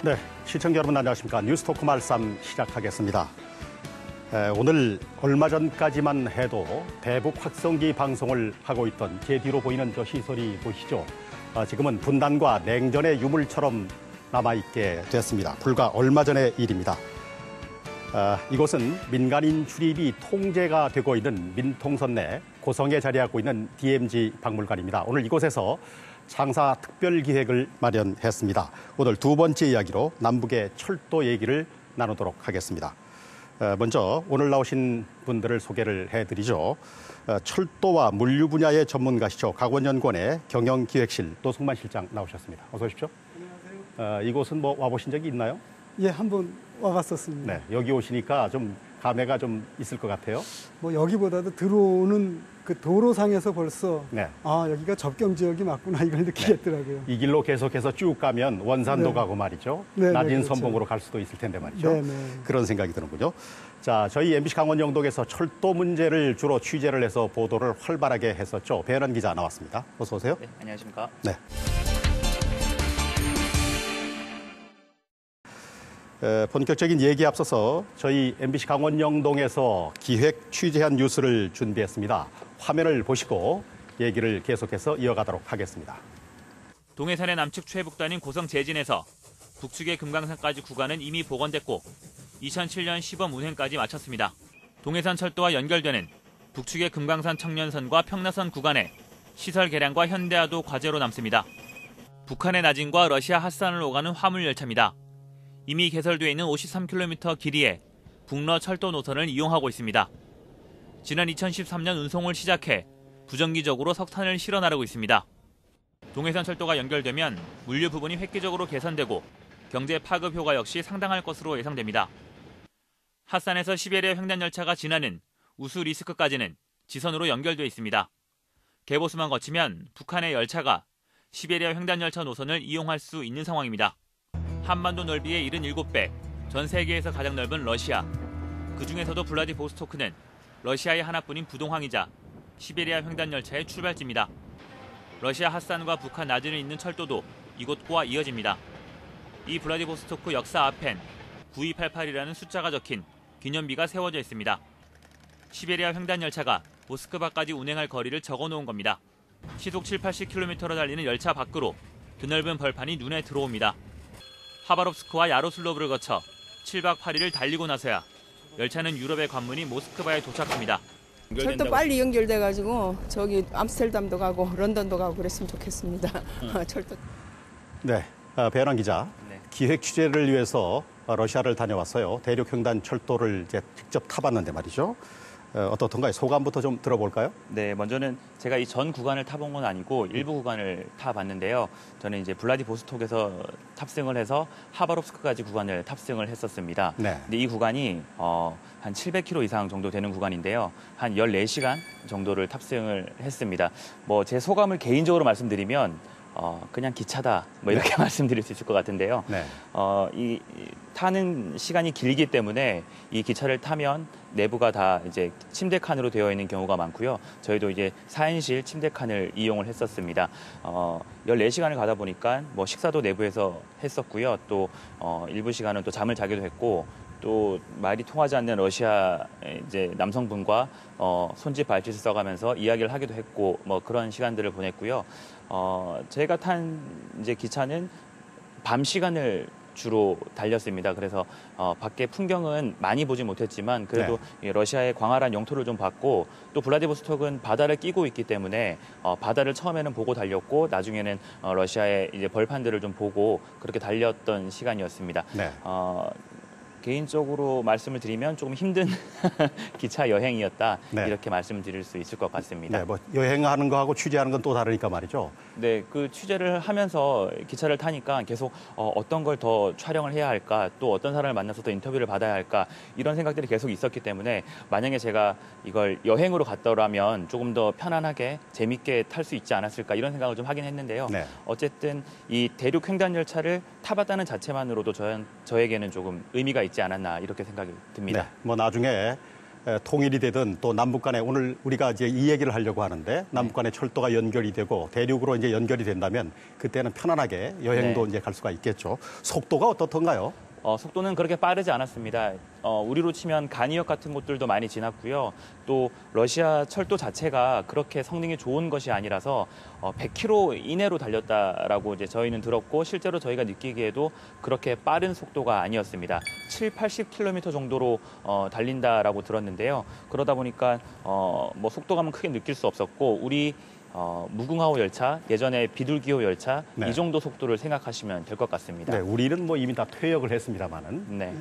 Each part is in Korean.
네, 시청자 여러분 안녕하십니까. 뉴스토크 말씀 시작하겠습니다. 오늘 얼마 전까지만 해도 대북 확성기 방송을 하고 있던 제 뒤로 보이는 저 시설이 보이시죠? 지금은 분단과 냉전의 유물처럼 남아있게 됐습니다. 불과 얼마 전의 일입니다. 이곳은 민간인 출입이 통제가 되고 있는 민통선 내 고성에 자리하고 있는 DMZ 박물관입니다. 오늘 이곳에서 장사 특별기획을 마련했습니다. 오늘 두 번째 이야기로 남북의 철도 얘기를 나누도록 하겠습니다. 먼저 오늘 나오신 분들을 소개를 해드리죠. 철도와 물류 분야의 전문가시죠. 각원연구원의 경영기획실 노승만 실장 나오셨습니다. 어서 오십시오. 안녕하세요. 이곳은 뭐 와보신 적이 있나요? 예, 한번 와봤었습니다. 네, 여기 오시니까 좀 감회가 좀 있을 것 같아요. 뭐 여기보다도 들어오는 그 도로상에서 벌써 여기가 접경 지역이 맞구나 이걸 느끼겠더라고요. 이 길로 계속해서 쭉 가면 원산도 가고 말이죠. 낮은 선봉으로 갈 수도 있을 텐데 말이죠. 그런 생각이 드는군요. 자, 저희 MBC 강원 영동에서 철도 문제를 주로 취재를 해서 보도를 활발하게 했었죠. 배현원 기자 나왔습니다. 어서 오세요. 네, 안녕하십니까. 네. 본격적인 얘기에 앞서서 저희 MBC 강원 영동에서 기획 취재한 뉴스를 준비했습니다. 화면을 보시고 얘기를 계속해서 이어가도록 하겠습니다. 동해산의 남측 최북단인 고성 제진에서 북측의 금강산까지 구간은 이미 복원됐고 2007년 시범 운행까지 마쳤습니다. 동해산 철도와 연결되는 북측의 금강산 청년선과 평라선 구간에 시설 개량과 현대화도 과제로 남습니다. 북한의 나진과 러시아 핫산을 오가는 화물열차입니다. 이미 개설되어 있는 53km 길이의 북러 철도 노선을 이용하고 있습니다. 지난 2013년 운송을 시작해 부정기적으로 석탄을 실어 나르고 있습니다. 동해산 철도가 연결되면 물류 부분이 획기적으로 개선되고 경제 파급 효과 역시 상당할 것으로 예상됩니다. 핫산에서 시베리아 횡단열차가 지나는 우수리스크까지는 지선으로 연결되어 있습니다. 개보수만 거치면 북한의 열차가 시베리아 횡단열차 노선을 이용할 수 있는 상황입니다. 한반도 넓이의 77배, 전 세계에서 가장 넓은 러시아. 그중에서도 블라디보스토크는 러시아의 하나뿐인 부동항이자 시베리아 횡단열차의 출발지입니다. 러시아 핫산과 북한 나진을 잇는 철도도 이곳과 이어집니다. 이 블라디보스토크 역사 앞엔 9288이라는 숫자가 적힌 기념비가 세워져 있습니다. 시베리아 횡단열차가 모스크바까지 운행할 거리를 적어놓은 겁니다. 시속 7-80km로 달리는 열차 밖으로 드넓은 벌판이 눈에 들어옵니다. 하바롭스크와 야로슬로브를 거쳐 7박 8일을 달리고 나서야 열차는 유럽의 관문인 모스크바에 도착합니다. 철도 빨리 연결돼가지고 저기 암스테르담도 가고 런던도 가고 그랬으면 좋겠습니다. 철도. 네, 배현원 기자. 기획 취재를 위해서 러시아를 다녀왔어요. 대륙 횡단 철도를 이제 직접 타봤는데 말이죠. 어떻던가요? 소감부터 좀 들어볼까요? 네, 먼저는 제가 이 전 구간을 타본 건 아니고 일부 구간을 타봤는데요. 저는 이제 블라디보스톡에서 탑승을 해서 하바롭스크까지 구간을 탑승을 했었습니다. 근데 이 구간이 한 700km 이상 정도 되는 구간인데요. 한 14시간 정도를 탑승을 했습니다. 뭐 제 소감을 개인적으로 말씀드리면 그냥 기차다 뭐 이렇게 말씀드릴 수 있을 것 같은데요. 이 타는 시간이 길기 때문에 이 기차를 타면 내부가 다 이제 침대 칸으로 되어 있는 경우가 많고요. 저희도 이제 4인실 침대 칸을 이용을 했었습니다. 14시간을 가다 보니까 뭐 식사도 내부에서 했었고요. 또 일부 시간은 또 잠을 자기도 했고 또 말이 통하지 않는 러시아 이제 남성분과 손짓 발짓을 써가면서 이야기를 하기도 했고 뭐 그런 시간들을 보냈고요. 제가 탄 이제 기차는 밤 시간을 주로 달렸습니다. 그래서 밖에 풍경은 많이 보지 못했지만 그래도 러시아의 광활한 영토를 좀 봤고 또 블라디보스톡은 바다를 끼고 있기 때문에 바다를 처음에는 보고 달렸고 나중에는 러시아의 이제 벌판들을 좀 보고 그렇게 달렸던 시간이었습니다. 개인적으로 말씀을 드리면 조금 힘든 기차 여행이었다 이렇게 말씀을 드릴 수 있을 것 같습니다. 네, 뭐 여행하는 거하고 취재하는 건 또 다르니까 말이죠. 네, 그 취재를 하면서 기차를 타니까 계속 어떤 걸 더 촬영을 해야 할까, 또 어떤 사람을 만나서 더 인터뷰를 받아야 할까 이런 생각들이 계속 있었기 때문에 만약에 제가 이걸 여행으로 갔더라면 조금 더 편안하게 재밌게 탈 수 있지 않았을까 이런 생각을 좀 하긴 했는데요. 어쨌든 이 대륙 횡단 열차를 타봤다는 자체만으로도 저에게는 조금 의미가 있지 않았나 이렇게 생각이 듭니다. 뭐 나중에 통일이 되든 또 남북 간에 오늘 우리가 이제 이 얘기를 하려고 하는데 남북 간에 철도가 연결이 되고 대륙으로 이제 연결이 된다면 그때는 편안하게 여행도 이제 갈 수가 있겠죠. 속도가 어떻던가요? 속도는 그렇게 빠르지 않았습니다. 우리로 치면 간이역 같은 곳들도 많이 지났고요. 또 러시아 철도 자체가 그렇게 성능이 좋은 것이 아니라서 100km 이내로 달렸다라고 이제 저희는 들었고 실제로 저희가 느끼기에도 그렇게 빠른 속도가 아니었습니다. 7, 80km 정도로 달린다라고 들었는데요. 그러다 보니까 뭐 속도감은 크게 느낄 수 없었고 우리 무궁화호 열차, 예전에 비둘기호 열차 네. 이 정도 속도를 생각하시면 될 것 같습니다. 네, 우리는 뭐 이미 다 퇴역을 했습니다만은. 네.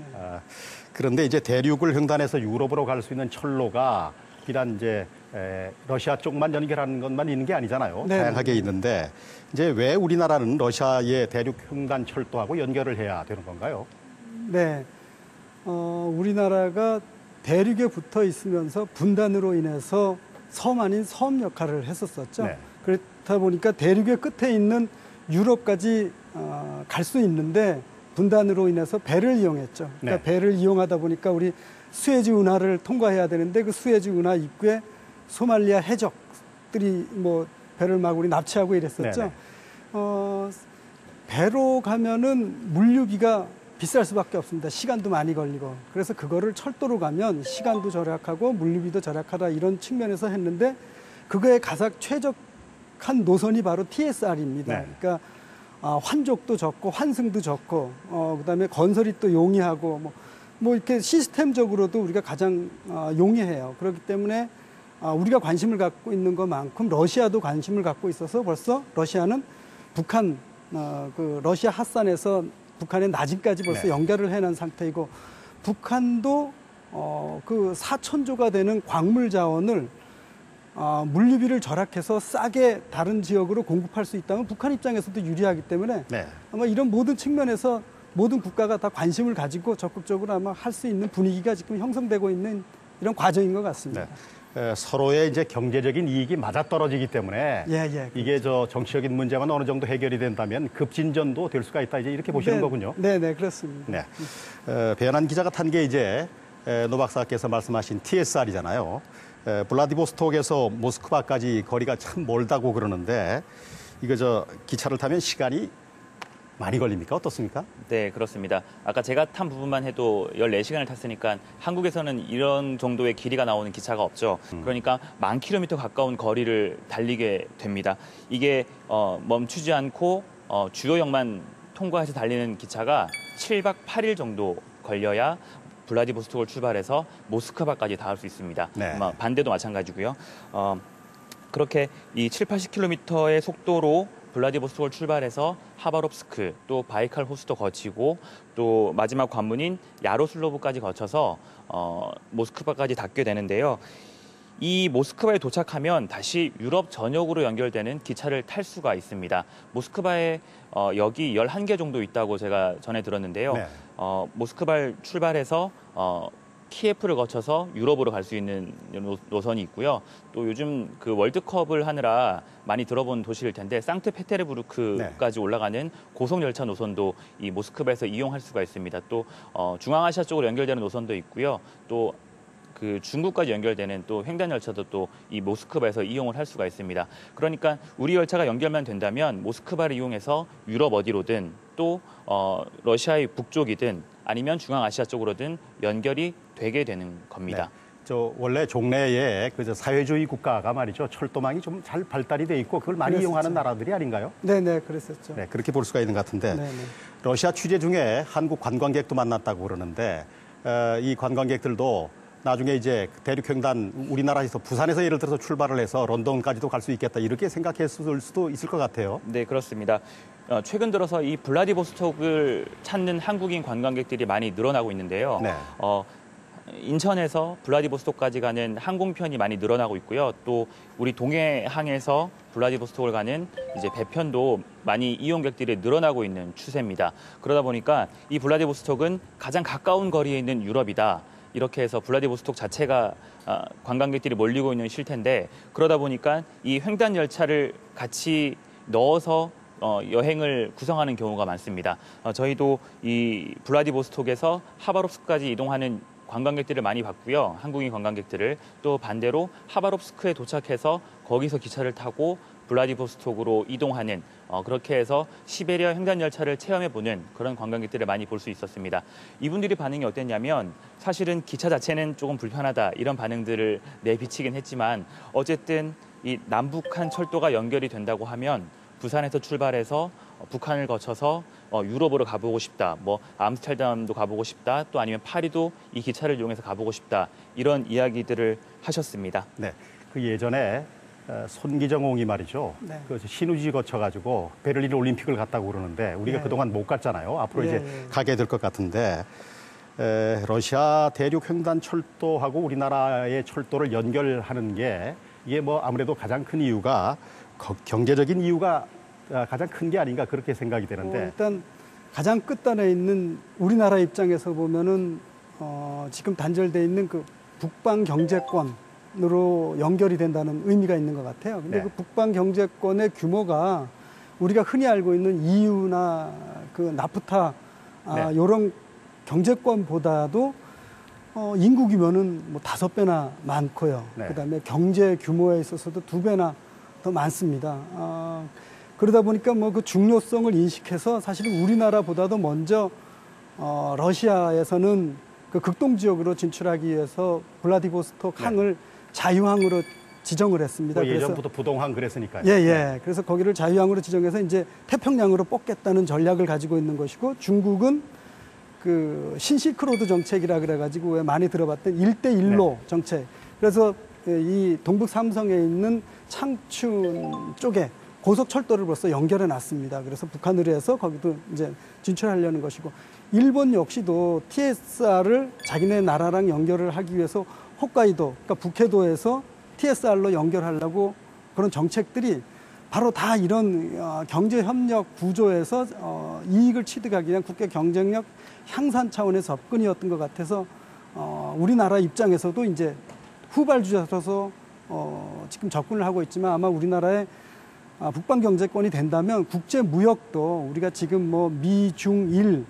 그런데 이제 대륙을 횡단해서 유럽으로 갈 수 있는 철로가 비단 이제 러시아 쪽만 연결하는 것만 있는 게 아니잖아요. 네. 다양하게 있는데 이제 왜 우리나라는 러시아의 대륙 횡단 철도하고 연결을 해야 되는 건가요? 네. 우리나라가 대륙에 붙어 있으면서 분단으로 인해서 섬 아닌 섬 역할을 했었었죠. 네. 그렇다 보니까 대륙의 끝에 있는 유럽까지 갈 수 있는데 분단으로 인해서 배를 이용했죠. 그러니까 네. 배를 이용하다 보니까 우리 수에즈 운하를 통과해야 되는데 그 수에즈 운하 입구에 소말리아 해적들이 뭐 배를 막 우리 납치하고 이랬었죠. 네네. 배로 가면은 물류비가 비쌀 수밖에 없습니다. 시간도 많이 걸리고. 그래서 그거를 철도로 가면 시간도 절약하고 물류비도 절약하다 이런 측면에서 했는데 그거에 가장 최적한 노선이 바로 TSR입니다. 네. 그러니까 환족도 적고 환승도 적고 그다음에 건설이 또 용이하고 뭐 이렇게 시스템적으로도 우리가 가장 용이해요. 그렇기 때문에 우리가 관심을 갖고 있는 것만큼 러시아도 관심을 갖고 있어서 벌써 러시아는 북한 그 러시아 핫산에서 북한의 나진까지 벌써 네. 연결을 해놓은 상태이고 북한도 그 4천조가 되는 광물 자원을 물류비를 절약해서 싸게 다른 지역으로 공급할 수 있다면 북한 입장에서도 유리하기 때문에 네. 아마 이런 모든 측면에서 모든 국가가 다 관심을 가지고 적극적으로 아마 할 수 있는 분위기가 지금 형성되고 있는 이런 과정인 것 같습니다. 서로의 이제 경제적인 이익이 맞아떨어지기 때문에 예. 이게 저 정치적인 문제만 어느 정도 해결이 된다면 급진전도 될 수가 있다 이제 이렇게 보시는 거군요. 네, 그렇습니다. 네. 배현한 기자가 탄 게 이제 노 박사께서 말씀하신 TSR이잖아요. 블라디보스톡에서 모스크바까지 거리가 참 멀다고 그러는데 이거 저 기차를 타면 시간이 많이 걸립니까? 어떻습니까? 네, 그렇습니다. 아까 제가 탄 부분만 해도 14시간을 탔으니까 한국에서는 이런 정도의 길이가 나오는 기차가 없죠. 그러니까 10,000km 가까운 거리를 달리게 됩니다. 이게 멈추지 않고 주요역만 통과해서 달리는 기차가 7박 8일 정도 걸려야 블라디보스톡을 출발해서 모스크바까지 닿을 수 있습니다. 네. 반대도 마찬가지고요. 그렇게 이 7, 80km의 속도로 블라디보스톡을 출발해서 하바롭스크 또 바이칼 호수도 거치고 또 마지막 관문인 야로슬로브까지 거쳐서 모스크바까지 닿게 되는데요. 이 모스크바에 도착하면 다시 유럽 전역으로 연결되는 기차를 탈 수가 있습니다. 모스크바에 역이 11개 정도 있다고 제가 전에 들었는데요. 네. 모스크바를 출발해서 키예프를 거쳐서 유럽으로 갈 수 있는 노선이 있고요. 또 요즘 그 월드컵을 하느라 많이 들어본 도시일 텐데 상트페테르부르크까지 올라가는 고속열차 노선도 이 모스크바에서 이용할 수가 있습니다. 또 중앙아시아 쪽으로 연결되는 노선도 있고요. 또 그 중국까지 연결되는 또 횡단 열차도 또 이 모스크바에서 이용을 할 수가 있습니다. 그러니까 우리 열차가 연결만 된다면 모스크바를 이용해서 유럽 어디로든 또 러시아의 북쪽이든 아니면 중앙아시아 쪽으로든 연결이 되게 되는 겁니다. 네. 저 원래 종래에 그 사회주의 국가가 말이죠. 철도망이 좀 잘 발달이 돼 있고 그걸 많이 그랬었죠. 이용하는 나라들이 아닌가요? 네, 그랬었죠. 네, 그렇게 볼 수가 있는 것 같은데 네. 러시아 취재 중에 한국 관광객도 만났다고 그러는데 이 관광객들도 나중에 이제 대륙횡단 우리나라에서 부산에서 예를 들어서 출발을 해서 런던까지도 갈 수 있겠다 이렇게 생각했을 수도 있을 것 같아요. 네, 그렇습니다. 최근 들어서 이 블라디보스톡을 찾는 한국인 관광객들이 많이 늘어나고 있는데요. 네. 인천에서 블라디보스톡까지 가는 항공편이 많이 늘어나고 있고요. 또 우리 동해항에서 블라디보스톡을 가는 이제 배편도 많이 이용객들이 늘어나고 있는 추세입니다. 그러다 보니까 이 블라디보스톡은 가장 가까운 거리에 있는 유럽이다. 이렇게 해서 블라디보스톡 자체가 관광객들이 몰리고 있는 실태인데 그러다 보니까 이 횡단 열차를 같이 넣어서 여행을 구성하는 경우가 많습니다. 저희도 이 블라디보스톡에서 하바롭스크까지 이동하는 관광객들을 많이 봤고요. 한국인 관광객들을. 또 반대로 하바롭스크에 도착해서 거기서 기차를 타고 블라디보스톡으로 이동하는 그렇게 해서 시베리아 횡단열차를 체험해보는 그런 관광객들을 많이 볼 수 있었습니다. 이분들이 반응이 어땠냐면 사실은 기차 자체는 조금 불편하다 이런 반응들을 내비치긴 했지만 어쨌든 이 남북한 철도가 연결이 된다고 하면 부산에서 출발해서 북한을 거쳐서 유럽으로 가보고 싶다, 뭐 암스테르담도 가보고 싶다, 또 아니면 파리도 이 기차를 이용해서 가보고 싶다 이런 이야기들을 하셨습니다. 네, 그 예전에 손기정옹이 말이죠. 네. 그 신우지 거쳐가지고 베를린 올림픽을 갔다고 그러는데 우리가 네. 그동안 못 갔잖아요. 앞으로 예, 이제 예. 가게 될 것 같은데 러시아 대륙 횡단 철도하고 우리나라의 철도를 연결하는 게 이게 뭐 아무래도 가장 큰 이유가 경제적인 이유가 가장 큰 게 아닌가 그렇게 생각이 되는데 일단 가장 끝단에 있는 우리나라 입장에서 보면은 지금 단절돼 있는 그 북방 경제권으로 연결이 된다는 의미가 있는 것 같아요. 근데 네. 그 북방 경제권의 규모가 우리가 흔히 알고 있는 EU나 그 나프타 네. 이런 경제권보다도 인구 규모는 뭐 5배나 많고요. 네. 그다음에 경제 규모에 있어서도 2배나 더 많습니다. 그러다 보니까 뭐 그 중요성을 인식해서 사실은 우리나라보다도 먼저 러시아에서는 그 극동 지역으로 진출하기 위해서 블라디보스톡 항을 자유항으로 지정을 했습니다. 뭐 예전부터 부동항 그랬으니까요. 예, 예. 그래서 거기를 자유항으로 지정해서 이제 태평양으로 뽑겠다는 전략을 가지고 있는 것이고 중국은 그 신실크로드 정책이라 그래가지고 왜 많이 들어봤던 1대1로 정책. 그래서 이 동북 삼성에 있는 창춘 쪽에 고속철도를 벌써 연결해 놨습니다. 그래서 북한으로 해서 거기도 이제 진출하려는 것이고 일본 역시도 TSR을 자기네 나라랑 연결을 하기 위해서 홋카이도, 그러니까 북해도에서 TSR로 연결하려고 그런 정책들이 바로 다 이런 경제협력 구조에서 이익을 취득하기 위한 국제 경쟁력 향상 차원의 접근이었던 것 같아서 우리나라 입장에서도 이제 후발주자로서 지금 접근을 하고 있지만 아마 우리나라의 북방 경제권이 된다면 국제 무역도 우리가 지금 뭐 미, 중, 일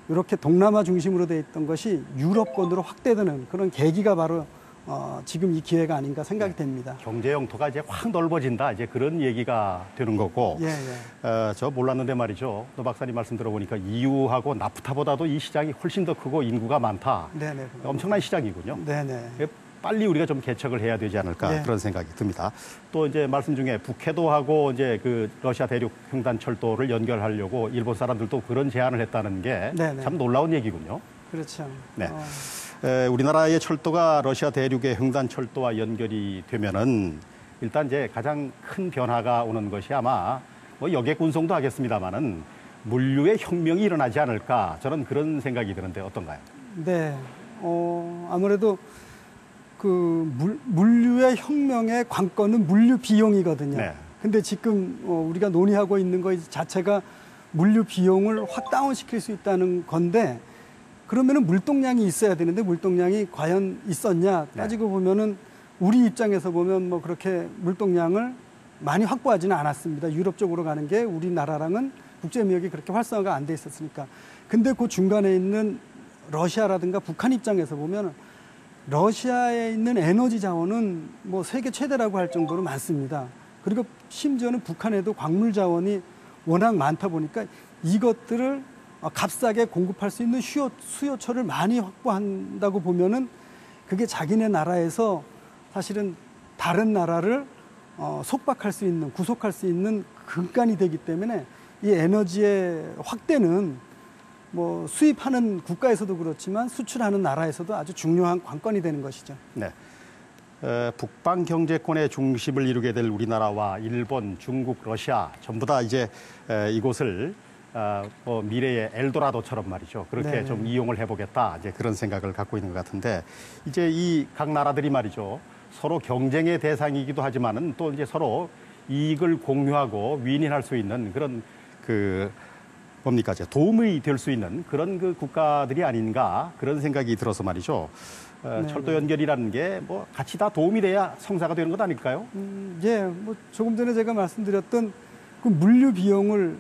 이렇게 동남아 중심으로 돼 있던 것이 유럽권으로 확대되는 그런 계기가 바로 지금 이 기회가 아닌가 생각이 됩니다. 경제 영토가 이제 확 넓어진다 이제 그런 얘기가 되는 거고 예, 예. 저 몰랐는데 말이죠. 노 박사님 말씀 들어보니까 EU하고 나프타보다도 이 시장이 훨씬 더 크고 인구가 많다. 네네. 엄청난 시장이군요. 네네. 빨리 우리가 좀 개척을 해야 되지 않을까 네. 그런 생각이 듭니다. 또 이제 말씀 중에 북해도하고 이제 그 러시아 대륙 횡단 철도를 연결하려고 일본 사람들도 그런 제안을 했다는 게 네네. 참 놀라운 얘기군요. 그렇죠. 네. 우리나라의 철도가 러시아 대륙의 횡단 철도와 연결이 되면은 일단 이제 가장 큰 변화가 오는 것이 아마 뭐 여객운송도 하겠습니다만은 물류의 혁명이 일어나지 않을까 저는 그런 생각이 드는데 어떤가요? 네. 아무래도 그 물류의 혁명의 관건은 물류 비용이거든요. 네. 근데 지금 우리가 논의하고 있는 것 자체가 물류 비용을 확 다운시킬 수 있다는 건데 그러면은 물동량이 있어야 되는데 물동량이 과연 있었냐 따지고 보면은 우리 입장에서 보면 뭐 그렇게 물동량을 많이 확보하지는 않았습니다. 유럽 쪽으로 가는 게 우리나라랑은 국제무역이 그렇게 활성화가 안 돼 있었으니까. 근데 그 중간에 있는 러시아라든가 북한 입장에서 보면 러시아에 있는 에너지 자원은 뭐 세계 최대라고 할 정도로 많습니다. 그리고 심지어는 북한에도 광물 자원이 워낙 많다 보니까 이것들을 값싸게 공급할 수 있는 수요처를 많이 확보한다고 보면은 그게 자기네 나라에서 사실은 다른 나라를 속박할 수 있는, 구속할 수 있는 근간이 되기 때문에 이 에너지의 확대는 뭐 수입하는 국가에서도 그렇지만 수출하는 나라에서도 아주 중요한 관건이 되는 것이죠. 네. 북방 경제권의 중심을 이루게 될 우리나라와 일본, 중국, 러시아 전부 다 이제 이곳을 뭐 미래의 엘도라도처럼 말이죠. 그렇게 네. 좀 이용을 해보겠다. 이제 그런 생각을 갖고 있는 것 같은데 이제 이 각 나라들이 말이죠. 서로 경쟁의 대상이기도 하지만은 또 이제 서로 이익을 공유하고 윈윈할 수 있는 그런 그 뭡니까 이제 도움이 될 수 있는 그런 그 국가들이 아닌가 그런 생각이 들어서 말이죠. 철도 연결이라는 게 뭐 같이 다 도움이 돼야 성사가 되는 것 아닐까요? 예, 뭐 조금 전에 제가 말씀드렸던 그 물류 비용을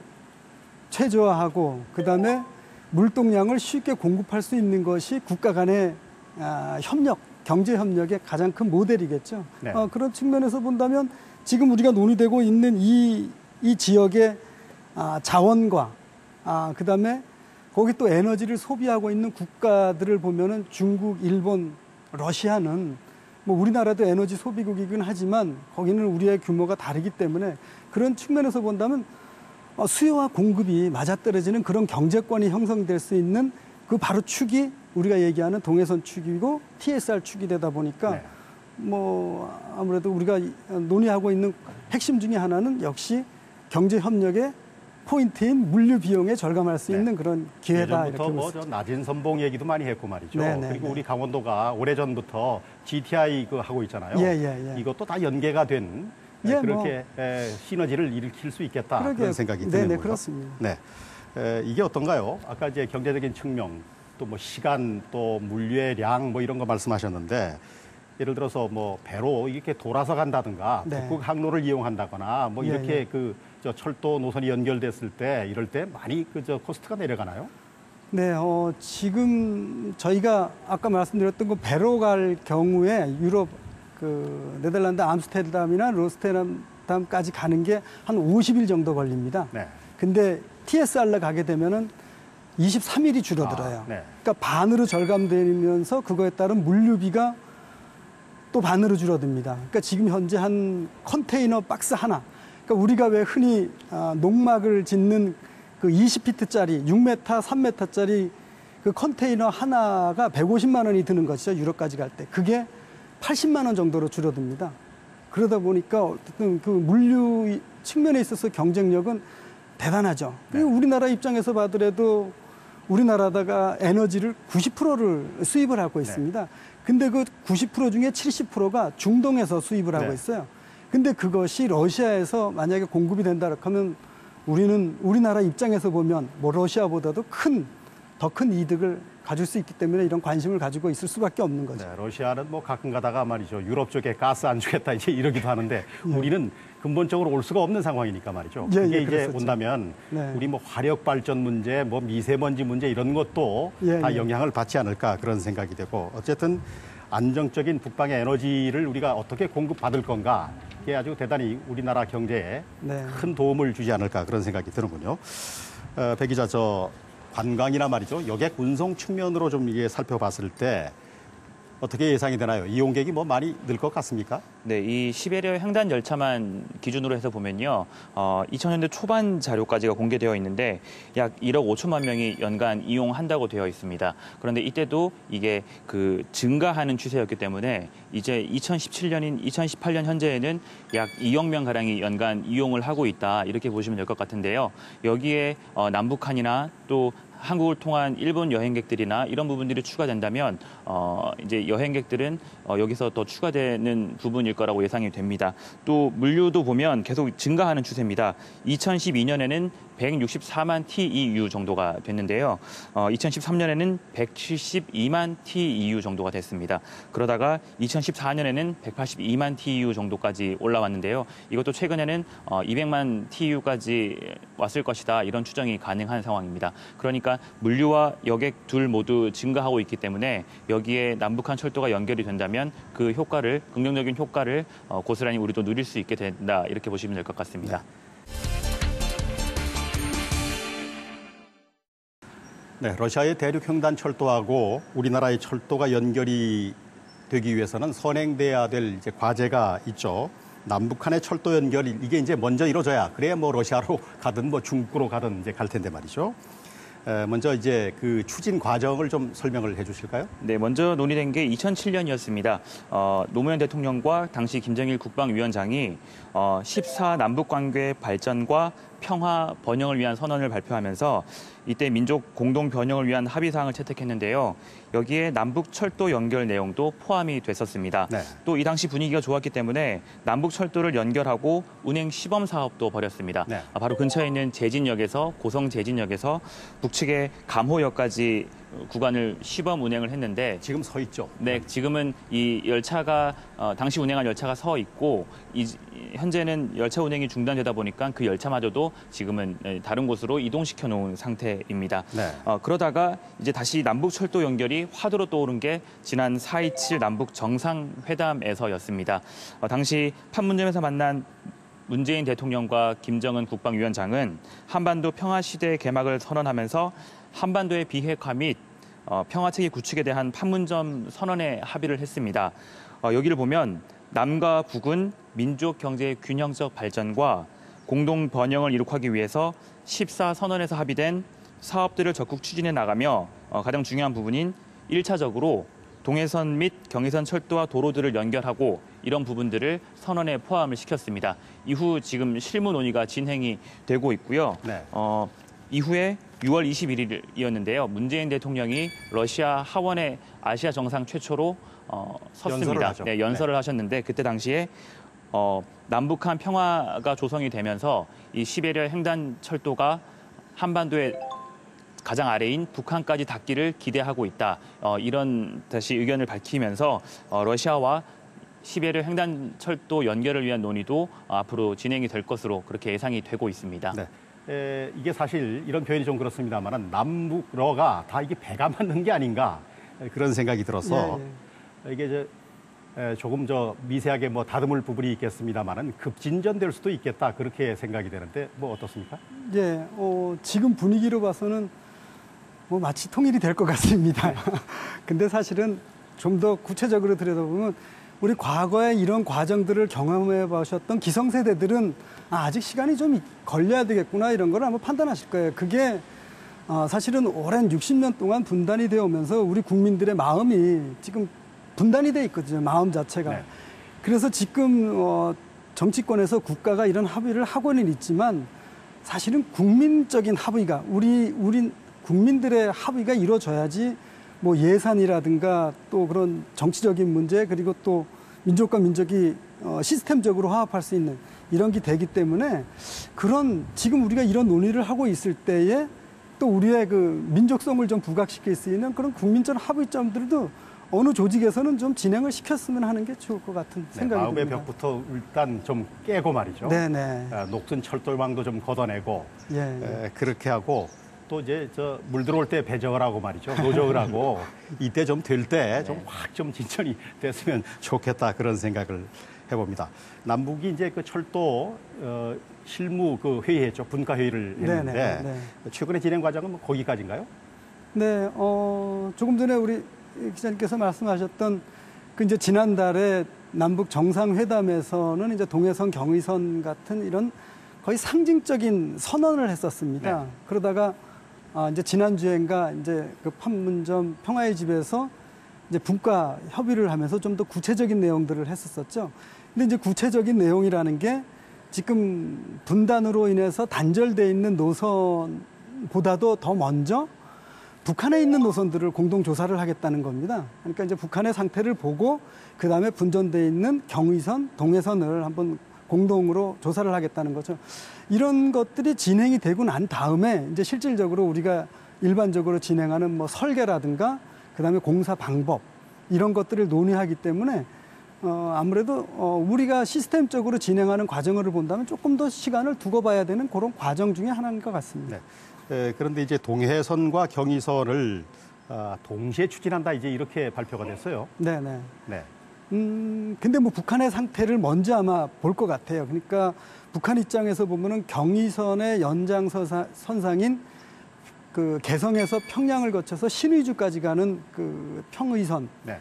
최저화하고 그다음에 물동량을 쉽게 공급할 수 있는 것이 국가 간의 협력, 경제 협력의 가장 큰 모델이겠죠. 네. 그런 측면에서 본다면 지금 우리가 논의되고 있는 이 지역의 자원과 그다음에 거기 또 에너지를 소비하고 있는 국가들을 보면은 중국, 일본, 러시아는 뭐 우리나라도 에너지 소비국이긴 하지만 거기는 우리의 규모가 다르기 때문에 그런 측면에서 본다면 수요와 공급이 맞아떨어지는 그런 경제권이 형성될 수 있는 그 바로 축이 우리가 얘기하는 동해선 축이고 TSR 축이 되다 보니까 네. 뭐 아무래도 우리가 논의하고 있는 핵심 중에 하나는 역시 경제 협력의 포인트인 물류 비용에 절감할 수 네. 있는 그런 기회다 예전부터 이렇게 뭐 볼수 저 낮은 선봉 얘기도 많이 했고 말이죠. 네, 네, 그리고 네. 우리 강원도가 오래전부터 GTI 그 하고 있잖아요. 예. 이것도 다 연계가 된 예, 그렇게 시너지를 일으킬 수 있겠다 그런 생각이 드는 네, 거예요. 그렇습니다. 네, 이게 어떤가요? 아까 이제 경제적인 측면, 또 뭐 시간, 또 물류의 량 뭐 이런 거 말씀하셨는데 예를 들어서 뭐 배로 이렇게 돌아서 간다든가 네. 북극 항로를 이용한다거나 뭐 예, 이렇게 예. 그 저 철도 노선이 연결됐을 때 이럴 때 많이 그 저 코스트가 내려가나요? 네, 지금 저희가 아까 말씀드렸던 그 배로 갈 경우에 유럽 그 네덜란드 암스테르담이나 로스테르담까지 가는 게 한 50일 정도 걸립니다. 네. 근데 TSR로 가게 되면은 23일이 줄어들어요. 네. 그러니까 반으로 절감되면서 그거에 따른 물류비가 또 반으로 줄어듭니다. 그러니까 지금 현재 한 컨테이너 박스 하나, 그러니까 우리가 왜 흔히 농막을 짓는 그 20피트짜리 6m, 3m짜리 그 컨테이너 하나가 150만 원이 드는 것이죠. 유럽까지 갈 때. 그게 80만 원 정도로 줄어듭니다. 그러다 보니까 어쨌든 그 물류 측면에 있어서 경쟁력은 대단하죠. 그리고 우리나라 입장에서 봐더라도 우리나라다가 에너지를 90%를 수입을 하고 있습니다. 근데 그 90% 중에 70%가 중동에서 수입을 하고 네. 있어요. 근데 그것이 러시아에서 만약에 공급이 된다 그러면 우리나라 입장에서 보면 뭐 러시아보다도 더 큰 이득을 가질 수 있기 때문에 이런 관심을 가지고 있을 수밖에 없는 거죠. 네, 러시아는 뭐 가끔 가다가 말이죠. 유럽 쪽에 가스 안 주겠다 이제 이러기도 하는데 우리는 근본적으로 올 수가 없는 상황이니까 말이죠. 예, 그게 예, 이제 그랬었죠. 온다면 네. 우리 뭐 화력 발전 문제, 뭐 미세먼지 문제 이런 것도 예, 다 예. 영향을 받지 않을까 그런 생각이 되고 어쨌든 안정적인 북방의 에너지를 우리가 어떻게 공급받을 건가 이게 아주 대단히 우리나라 경제에 네. 큰 도움을 주지 않을까 그런 생각이 드는군요. 배 기자, 저 관광이나 말이죠. 여객 운송 측면으로 좀 이게 살펴봤을 때 어떻게 예상이 되나요? 이용객이 뭐 많이 늘 것 같습니까? 네, 이 시베리아 횡단 열차만 기준으로 해서 보면요, 2000년대 초반 자료까지가 공개되어 있는데 약 1억 5천만 명이 연간 이용한다고 되어 있습니다. 그런데 이때도 이게 그 증가하는 추세였기 때문에 이제 2017년인 2018년 현재에는 약 2억 명 가량이 연간 이용을 하고 있다 이렇게 보시면 될 것 같은데요. 여기에 남북한이나 또 한국을 통한 일본 여행객들이나 이런 부분들이 추가된다면 이제 여행객들은 여기서 더 추가되는 부분일 거라고 예상이 됩니다. 또 물류도 보면 계속 증가하는 추세입니다. 2012년에는 164만 TEU 정도가 됐는데요. 2013년에는 172만 TEU 정도가 됐습니다. 그러다가 2014년에는 182만 TEU 정도까지 올라왔는데요. 이것도 최근에는 200만 TEU까지 왔을 것이다. 이런 추정이 가능한 상황입니다. 그러니까 물류와 여객 둘 모두 증가하고 있기 때문에 여기에 남북한 철도가 연결이 된다면 그 효과를, 긍정적인 효과를 고스란히 우리도 누릴 수 있게 된다. 이렇게 보시면 될 것 같습니다. 네, 러시아의 대륙 횡단 철도하고 우리나라의 철도가 연결이 되기 위해서는 선행돼야 될 이제 과제가 있죠. 남북한의 철도 연결이 이게 이제 먼저 이루어져야 그래야 뭐 러시아로 가든 뭐 중국으로 가든 이제 갈 텐데 말이죠. 먼저 이제 그 추진 과정을 좀 설명을 해주실까요? 네, 먼저 논의된 게 2007년이었습니다. 노무현 대통령과 당시 김정일 국방위원장이 14 남북 관계 발전과 평화 번영을 위한 선언을 발표하면서 이때 민족 공동 변형을 위한 합의 사항을 채택했는데요. 여기에 남북 철도 연결 내용도 포함이 됐었습니다. 네. 또 이 당시 분위기가 좋았기 때문에 남북 철도를 연결하고 운행 시범 사업도 벌였습니다. 네. 바로 근처에 있는 제진역에서 고성 제진역에서 북측의 감호역까지 구간을 시범 운행을 했는데 지금 서 있죠. 네, 지금은 이 열차가 당시 운행한 열차가 서 있고 현재는 열차 운행이 중단되다 보니까 그 열차마저도 지금은 다른 곳으로 이동시켜 놓은 상태입니다. 네. 그러다가 이제 다시 남북 철도 연결이 화두로 떠오른 게 지난 4.27 남북 정상회담에서였습니다. 당시 판문점에서 만난 문재인 대통령과 김정은 국방위원장은 한반도 평화시대 개막을 선언하면서 한반도의 비핵화 및 평화체계 구축에 대한 판문점 선언에 합의를 했습니다. 여기를 보면 남과 북은 민족 경제의 균형적 발전과 공동 번영을 이룩하기 위해서 14선언에서 합의된 사업들을 적극 추진해 나가며 가장 중요한 부분인 1차적으로 동해선 및 경의선 철도와 도로들을 연결하고 이런 부분들을 선언에 포함을 시켰습니다. 이후 지금 실무 논의가 진행이 되고 있고요. 네. 이후에 6월 21일이었는데요. 문재인 대통령이 러시아 하원의 아시아 정상 최초로 섰습니다. 연설을 하죠. 네, 연설을 하셨는데 그때 당시에 남북한 평화가 조성이 되면서 이 시베리아 횡단 철도가 한반도의 가장 아래인 북한까지 닿기를 기대하고 있다. 이런 다시 의견을 밝히면서 러시아와 시베리아 횡단철도 연결을 위한 논의도 앞으로 진행이 될 것으로 그렇게 예상이 되고 있습니다. 네. 이게 사실 이런 표현이 좀 그렇습니다만 남북러가 다 이게 배가 맞는 게 아닌가 그런 생각이 들어서 이게 조금 미세하게 뭐 다듬을 부분이 있겠습니다만은 급진전될 수도 있겠다 그렇게 생각이 되는데 뭐 어떻습니까? 예, 지금 분위기로 봐서는 뭐 마치 통일이 될 것 같습니다. 근데 사실은 좀 더 구체적으로 들여다보면 우리 과거에 이런 과정들을 경험해 보셨던 기성세대들은 아직 시간이 좀 걸려야 되겠구나 이런 걸 아마 판단하실 거예요. 그게 사실은 오랜 60년 동안 분단이 되어 오면서 우리 국민들의 마음이 지금 분단이 돼 있거든요. 마음 자체가. 네. 그래서 지금 정치권에서 국가가 이런 합의를 하고는 있지만 사실은 국민적인 합의가 우리 국민들의 합의가 이루어져야지 뭐 예산이라든가 또 그런 정치적인 문제 그리고 또 민족과 민족이 시스템적으로 화합할 수 있는 이런 게 되기 때문에 지금 우리가 이런 논의를 하고 있을 때에 또 우리의 그 민족성을 좀 부각시킬 수 있는 그런 국민적 합의점들도 어느 조직에서는 좀 진행을 시켰으면 하는 게 좋을 것 같은 생각이 마음의 듭니다. 벽부터 일단 좀 깨고 말이죠. 네네. 녹슨 철도망도 좀 걷어내고 예. 그렇게 하고 또 이제 물 들어올 때 배정을 하고 말이죠. 노정을 하고 이때 좀 될 때 좀 확 좀 진전이 됐으면 좋겠다 그런 생각을 해봅니다. 남북이 이제 그 철도 실무 그 회의했죠. 분과 회의를 했는데 네. 최근에 진행 과정은 뭐 거기까지인가요? 네, 조금 전에 우리 기자님께서 말씀하셨던 그 이제 지난달에 남북 정상회담에서는 이제 동해선, 경의선 같은 이런 거의 상징적인 선언을 했었습니다. 네. 그러다가 이제 지난주엔가 이제 그 판문점 평화의 집에서 이제 분과 협의를 하면서 좀 더 구체적인 내용들을 했었었죠. 근데 이제 구체적인 내용이라는 게 지금 분단으로 인해서 단절돼 있는 노선보다도 더 먼저 북한에 있는 노선들을 공동 조사를 하겠다는 겁니다. 그러니까 이제 북한의 상태를 보고 그 다음에 분전돼 있는 경의선, 동해선을 한번 공동으로 조사를 하겠다는 거죠. 이런 것들이 진행이 되고 난 다음에 이제 실질적으로 우리가 일반적으로 진행하는 뭐 설계라든가 그 다음에 공사 방법 이런 것들을 논의하기 때문에 아무래도 우리가 시스템적으로 진행하는 과정을 본다면 조금 더 시간을 두고 봐야 되는 그런 과정 중에 하나인 것 같습니다. 네. 그런데 이제 동해선과 경의선을 동시에 추진한다 이제 이렇게 발표가 됐어요. 네네. 네. 근데 뭐 북한의 상태를 먼저 아마 볼 것 같아요. 그러니까 북한 입장에서 보면은 경의선의 연장선상인 그 개성에서 평양을 거쳐서 신의주까지 가는 그 평의선. 네.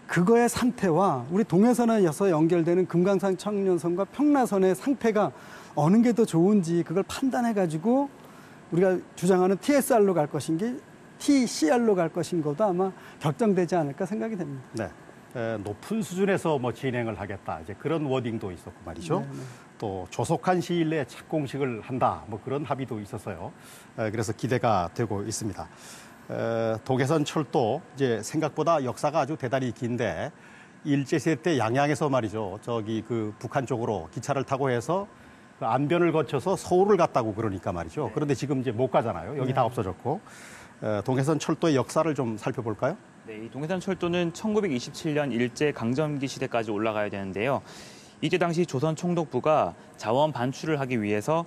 그거의 상태와 우리 동해선에서 연결되는 금강산 청년선과 평라선의 상태가 어느 게 더 좋은지 그걸 판단해가지고 우리가 주장하는 TSR로 갈 것인지 TCR로 갈 것인가도 아마 결정되지 않을까 생각이 됩니다. 네. 높은 수준에서 뭐 진행을 하겠다. 이제 그런 워딩도 있었고 말이죠. 네네. 또 조속한 시일 내에 착공식을 한다. 뭐 그런 합의도 있었어요. 그래서 기대가 되고 있습니다. 동해선 철도 이제 생각보다 역사가 아주 대단히 긴데 일제시대 때 양양에서 말이죠. 저기 그 북한 쪽으로 기차를 타고 해서 그 안변을 거쳐서 서울을 갔다고 그러니까 말이죠. 그런데 지금 이제 못 가잖아요. 여기 다 없어졌고. 동해선 철도의 역사를 좀 살펴볼까요? 네, 이 동해선 철도는 1927년 일제 강점기 시대까지 올라가야 되는데요. 이때 당시 조선 총독부가 자원 반출을 하기 위해서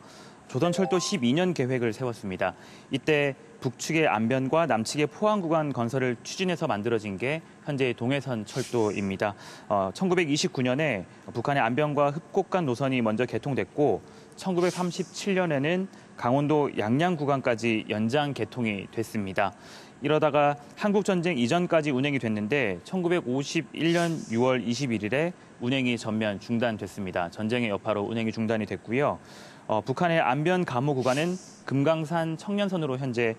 조선철도 12년 계획을 세웠습니다. 이때 북측의 안변과 남측의 포항 구간 건설을 추진해서 만들어진 게 현재의 동해선 철도입니다. 1929년에 북한의 안변과 흡곡간 노선이 먼저 개통됐고 1937년에는 강원도 양양 구간까지 연장 개통이 됐습니다. 이러다가 한국전쟁 이전까지 운행이 됐는데 1951년 6월 21일에 운행이 전면 중단됐습니다. 전쟁의 여파로 운행이 중단이 됐고요. 북한의 안변 감호 구간은 금강산 청년선으로 현재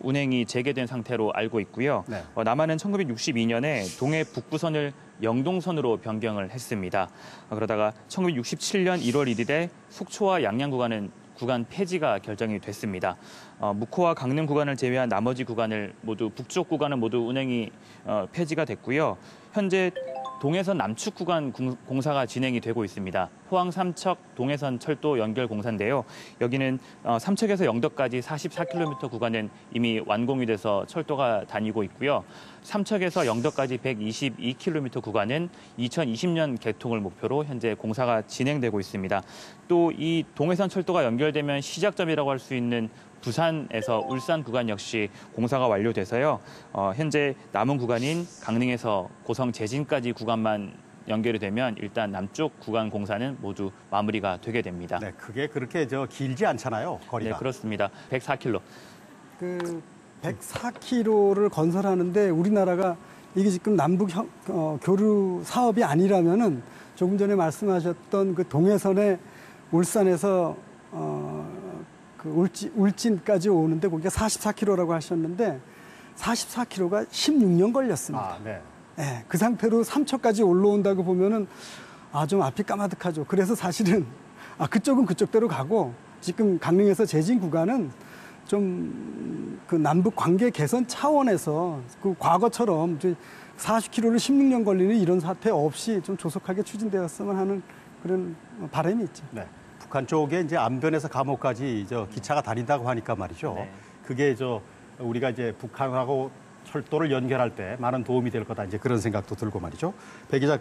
운행이 재개된 상태로 알고 있고요. 네. 남한은 1962년에 동해 북부선을 영동선으로 변경을 했습니다. 그러다가 1967년 1월 1일에 속초와 양양 구간은 구간 폐지가 결정이 됐습니다. 묵호와 강릉 구간을 제외한 나머지 구간을 모두 북쪽 구간은 모두 운행이 폐지가 됐고요. 현재 동해선 남측 구간 공사가 진행이 되고 있습니다. 포항 삼척 동해선 철도 연결 공사인데요. 여기는 삼척에서 영덕까지 44km 구간은 이미 완공이 돼서 철도가 다니고 있고요. 삼척에서 영덕까지 122km 구간은 2020년 개통을 목표로 현재 공사가 진행되고 있습니다. 또 이 동해선 철도가 연결되면 시작점이라고 할 수 있는 부산에서 울산 구간 역시 공사가 완료돼서요. 현재 남은 구간인 강릉에서 고성 제진까지 구간만 연결이 되면 일단 남쪽 구간 공사는 모두 마무리가 되게 됩니다. 네, 그게 그렇게 길지 않잖아요, 거리가. 네, 그렇습니다. 104km. 그 104km를 건설하는데 우리나라가 이게 지금 남북 교류 사업이 아니라면은 조금 전에 말씀하셨던 그 동해선의 울산에서 그 울진까지 오는데 거기가 44km라고 하셨는데 44km가 16년 걸렸습니다. 아, 네. 네, 그 상태로 삼척까지 올라온다고 보면은 좀 앞이 까마득하죠. 그래서 사실은 그쪽은 그쪽대로 가고 지금 강릉에서 제진 구간은 좀 그 남북 관계 개선 차원에서 그 과거처럼 40km를 16년 걸리는 이런 사태 없이 좀 조속하게 추진되었으면 하는 그런 바람이 있죠. 네. 북한 쪽에 이제 안변에서 감호까지 기차가 다닌다고 하니까 말이죠. 네. 그게 우리가 이제 북한하고 철도를 연결할 때 많은 도움이 될 거다 이제 그런 생각도 들고 말이죠. 배 기자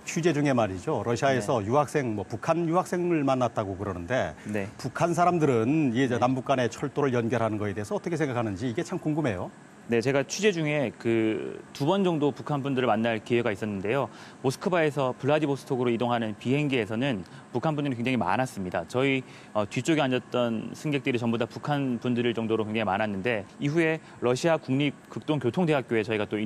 취재 중에 말이죠. 러시아에서 네. 유학생, 북한 유학생을 만났다고 그러는데 네. 북한 사람들은 이제 남북 간의 철도를 연결하는 거에 대해서 어떻게 생각하는지 이게 참 궁금해요. 네, 제가 취재 중에 그 2번 정도 북한 분들을 만날 기회가 있었는데요. 모스크바에서 블라디보스톡으로 이동하는 비행기에서는 북한 분들이 굉장히 많았습니다. 저희 뒤쪽에 앉았던 승객들이 전부 다 북한 분들일 정도로 굉장히 많았는데 이후에 러시아 국립극동교통대학교에 저희가 또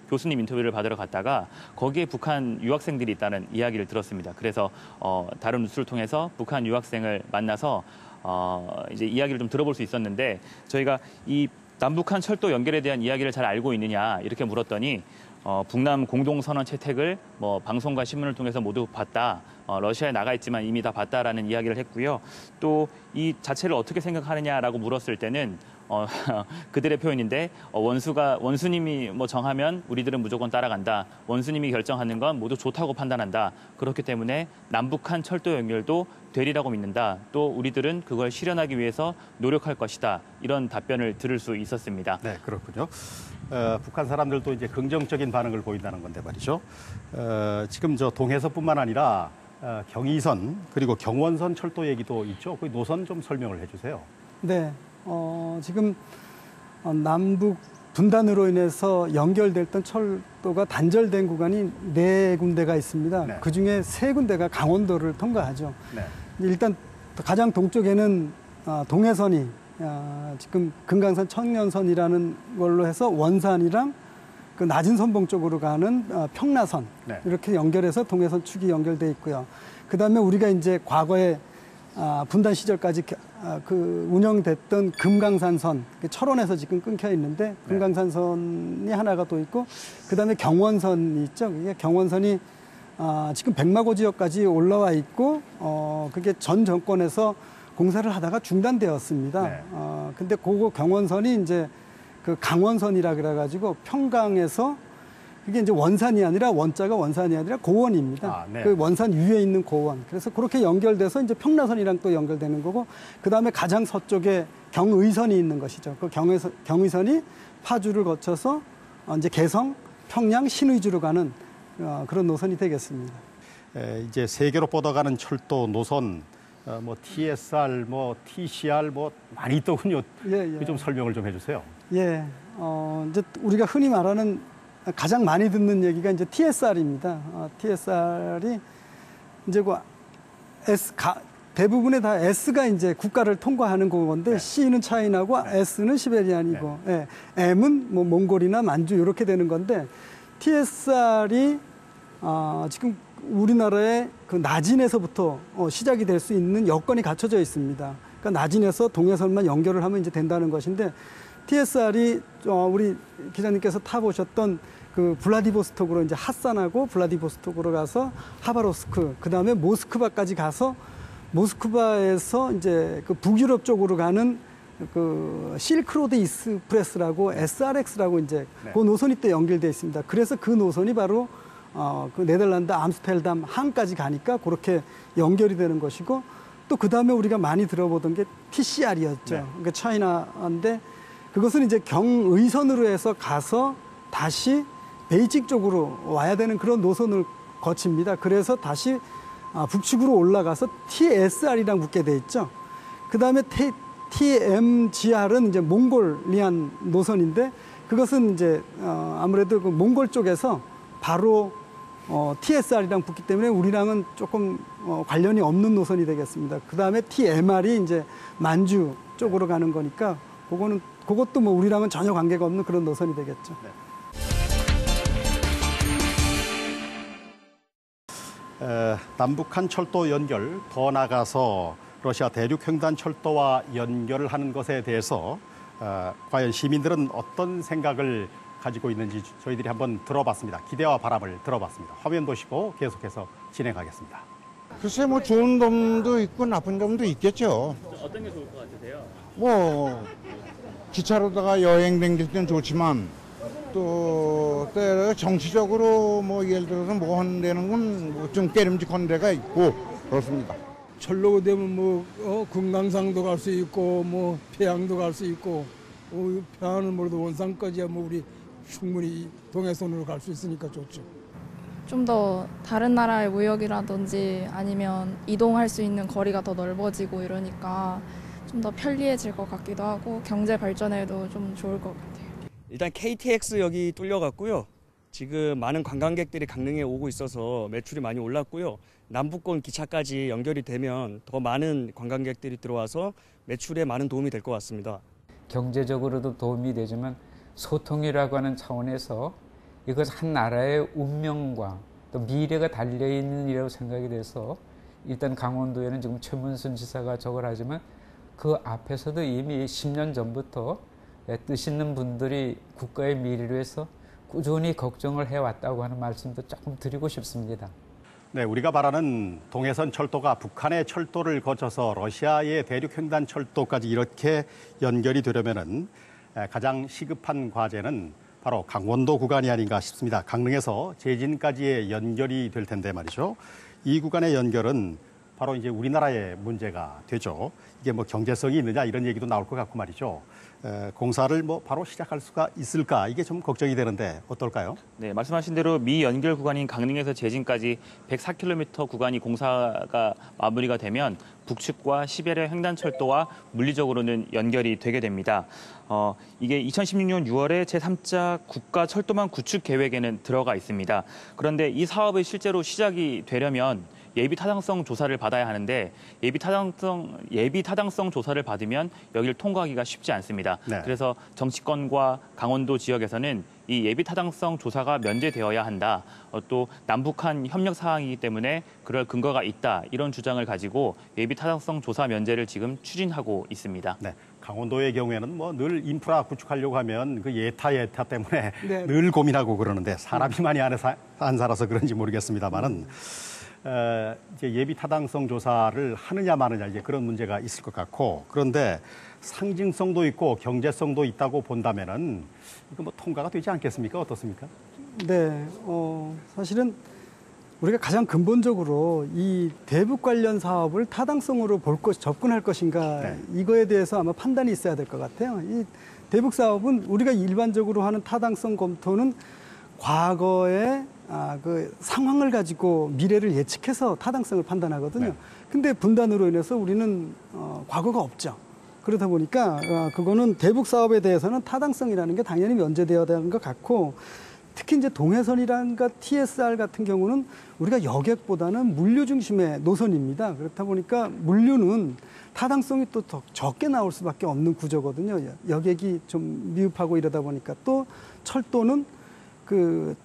교수님 인터뷰를 받으러 갔다가 거기에 북한 유학생들이 있다는 이야기를 들었습니다. 그래서 다른 뉴스를 통해서 북한 유학생을 만나서 이제 이야기를 좀 들어볼 수 있었는데 저희가 이 남북한 철도 연결에 대한 이야기를 잘 알고 있느냐 이렇게 물었더니 북남 공동선언 채택을 방송과 신문을 통해서 모두 봤다. 러시아에 나가 있지만 이미 다 봤다라는 이야기를 했고요. 또 이 자체를 어떻게 생각하느냐라고 물었을 때는 그들의 표현인데 원수님이 정하면 우리들은 무조건 따라간다. 원수님이 결정하는 건 모두 좋다고 판단한다. 그렇기 때문에 남북한 철도 연결도 되리라고 믿는다. 또 우리들은 그걸 실현하기 위해서 노력할 것이다. 이런 답변을 들을 수 있었습니다. 네, 그렇군요. 북한 사람들도 이제 긍정적인 반응을 보인다는 건데 말이죠. 지금 동해선뿐만 아니라 경의선 그리고 경원선 철도 얘기도 있죠. 그 노선 좀 설명을 해주세요. 네, 지금 남북 분단으로 인해서 연결됐던 철도가 단절된 구간이 4군데가 있습니다. 네. 그중에 3군데가 강원도를 통과하죠. 네. 일단 가장 동쪽에는 동해선이 지금 금강산 청년선이라는 걸로 해서 원산이랑 그 낮은 선봉 쪽으로 가는 평라선 네. 이렇게 연결해서 동해선 축이 연결돼 있고요. 그다음에 우리가 이제 과거에 분단 시절까지 운영됐던 금강산선, 철원에서 지금 끊겨 있는데 금강산선이 하나가 또 있고 그다음에 경원선이 있죠. 이게 경원선이 지금 백마고 지역까지 올라와 있고 그게 전 정권에서 공사를 하다가 중단되었습니다. 네. 근데 그거 경원선이 이제 그 강원선이라 그래가지고 평강에서 그게 이제 원산이 아니라 원자가 원산이 아니라 고원입니다. 아, 네. 그 원산 위에 있는 고원. 그래서 그렇게 연결돼서 이제 평라선이랑 또 연결되는 거고, 그 다음에 가장 서쪽에 경의선이 있는 것이죠. 그 경의선이 파주를 거쳐서 이제 개성, 평양, 신의주로 가는 그런 노선이 되겠습니다. 이제 세계로 뻗어가는 철도 노선, 뭐 TSR, 뭐 TCR 뭐 많이 있더군요. 예, 예. 좀 설명을 좀 해주세요. 예, 이제 우리가 흔히 말하는 가장 많이 듣는 얘기가 이제 TSR입니다. TSR이 이제 그 대부분의 다 S가 이제 국가를 통과하는 건데, 네. C는 차이나고, 네. S는 시베리안이고, 네. M은 뭐 몽골이나 만주 이렇게 되는 건데, TSR이 지금 우리나라의 그 나진에서부터 시작이 될 수 있는 여건이 갖춰져 있습니다. 그러니까 나진에서 동해선만 연결을 하면 이제 된다는 것인데, TSR이 우리 기자님께서 타보셨던 그 블라디보스톡으로 이제 핫산하고 블라디보스톡으로 가서 하바로스크, 그 다음에 모스크바까지 가서 모스크바에서 이제 그 북유럽 쪽으로 가는 그 실크로드 이스프레스라고 SRX라고 이제 네. 그 노선이 또 연결되어 있습니다. 그래서 그 노선이 바로 그 네덜란드 암스테르담 항까지 가니까 그렇게 연결이 되는 것이고, 또 그 다음에 우리가 많이 들어보던 게 TCR이었죠. 네. 그러니까 차이나인데, 그것은 이제 경의선으로 해서 가서 다시 베이징 쪽으로 와야 되는 그런 노선을 거칩니다. 그래서 다시 북측으로 올라가서 TSR이랑 붙게 돼 있죠. 그 다음에 TMGR은 이제 몽골리안 노선인데, 그것은 이제 아무래도 그 몽골 쪽에서 바로 TSR이랑 붙기 때문에 우리랑은 조금 관련이 없는 노선이 되겠습니다. 그 다음에 TMR이 이제 만주 쪽으로 가는 거니까 그것도 뭐 우리랑은 전혀 관계가 없는 그런 노선이 되겠죠. 네. 남북한 철도 연결, 더 나아가서 러시아 대륙횡단철도와 연결을 하는 것에 대해서 과연 시민들은 어떤 생각을 가지고 있는지 저희들이 한번 들어봤습니다. 기대와 바람을 들어봤습니다. 화면 보시고 계속해서 진행하겠습니다. 글쎄 뭐 좋은 점도 있고 나쁜 점도 있겠죠. 어떤 게 좋을 것 같으세요? 뭐 기차로다가 여행 다닐 때는 좋지만, 또 정치적으로 뭐 예를 들어서 뭐 하는 데는 건 좀 깨름직한 데가 있고 그렇습니다. 철로가 되면 뭐 금강산도 갈 수 있고 뭐 평양도 갈 수 있고, 평양은 모르도 원산까지야 뭐 우리 충분히 동해선으로 갈 수 있으니까 좋죠. 좀 더 다른 나라의 무역이라든지 아니면 이동할 수 있는 거리가 더 넓어지고 이러니까 좀 더 편리해질 것 같기도 하고, 경제 발전에도 좀 좋을 것 같아요. 일단 KTX역이 뚫려갔고요. 지금 많은 관광객들이 강릉에 오고 있어서 매출이 많이 올랐고요. 남북권 기차까지 연결이 되면 더 많은 관광객들이 들어와서 매출에 많은 도움이 될 것 같습니다. 경제적으로도 도움이 되지만 소통이라고 하는 차원에서 이것 한 나라의 운명과 또 미래가 달려있는 일이라고 생각이 돼서, 일단 강원도에는 지금 최문순 지사가 저걸 하지만 그 앞에서도 이미 10년 전부터 뜻 있는 분들이 국가의 미래를 위해서 꾸준히 걱정을 해왔다고 하는 말씀도 조금 드리고 싶습니다. 네, 우리가 바라는 동해선 철도가 북한의 철도를 거쳐서 러시아의 대륙횡단철도까지 이렇게 연결이 되려면은 가장 시급한 과제는 바로 강원도 구간이 아닌가 싶습니다. 강릉에서 제진까지의 연결이 될 텐데 말이죠. 이 구간의 연결은 바로 이제 우리나라의 문제가 되죠. 이게 뭐 경제성이 있느냐 이런 얘기도 나올 것 같고 말이죠. 공사를 뭐 바로 시작할 수가 있을까, 이게 좀 걱정이 되는데 어떨까요? 네, 말씀하신 대로 미 연결 구간인 강릉에서 제진까지 104km 구간이 공사가 마무리가 되면 북측과 시베리아 횡단철도와 물리적으로는 연결이 되게 됩니다. 이게 2016년 6월에 제3자 국가철도망 구축 계획에는 들어가 있습니다. 그런데 이 사업이 실제로 시작이 되려면 예비 타당성 조사를 받아야 하는데, 예비 타당성 조사를 받으면 여기를 통과하기가 쉽지 않습니다. 네. 그래서 정치권과 강원도 지역에서는 이 예비 타당성 조사가 면제되어야 한다. 또 남북한 협력 사항이기 때문에 그럴 근거가 있다. 이런 주장을 가지고 예비 타당성 조사 면제를 지금 추진하고 있습니다. 네. 강원도의 경우에는 뭐 늘 인프라 구축하려고 하면 그 예타 때문에 네. 늘 고민하고 그러는데, 사람이 많이 안 살아서 그런지 모르겠습니다만은 이제 예비 타당성 조사를 하느냐 마느냐, 이제 그런 문제가 있을 것 같고, 그런데 상징성도 있고 경제성도 있다고 본다면은 이거 뭐 통과가 되지 않겠습니까? 어떻습니까? 네, 사실은 우리가 가장 근본적으로 이 대북 관련 사업을 타당성으로 접근할 것인가 네. 이거에 대해서 아마 판단이 있어야 될 것 같아요. 이 대북 사업은 우리가 일반적으로 하는 타당성 검토는 과거의 그 상황을 가지고 미래를 예측해서 타당성을 판단하거든요. 네. 근데 분단으로 인해서 우리는 과거가 없죠. 그러다 보니까 그거는 대북 사업에 대해서는 타당성이라는 게 당연히 면제되어야 되는 것 같고, 특히 이제 동해선이란가 TSR 같은 경우는 우리가 여객보다는 물류 중심의 노선입니다. 그렇다 보니까 물류는 타당성이 또 더 적게 나올 수밖에 없는 구조거든요. 여객이 좀 미흡하고 이러다 보니까 또 철도는 그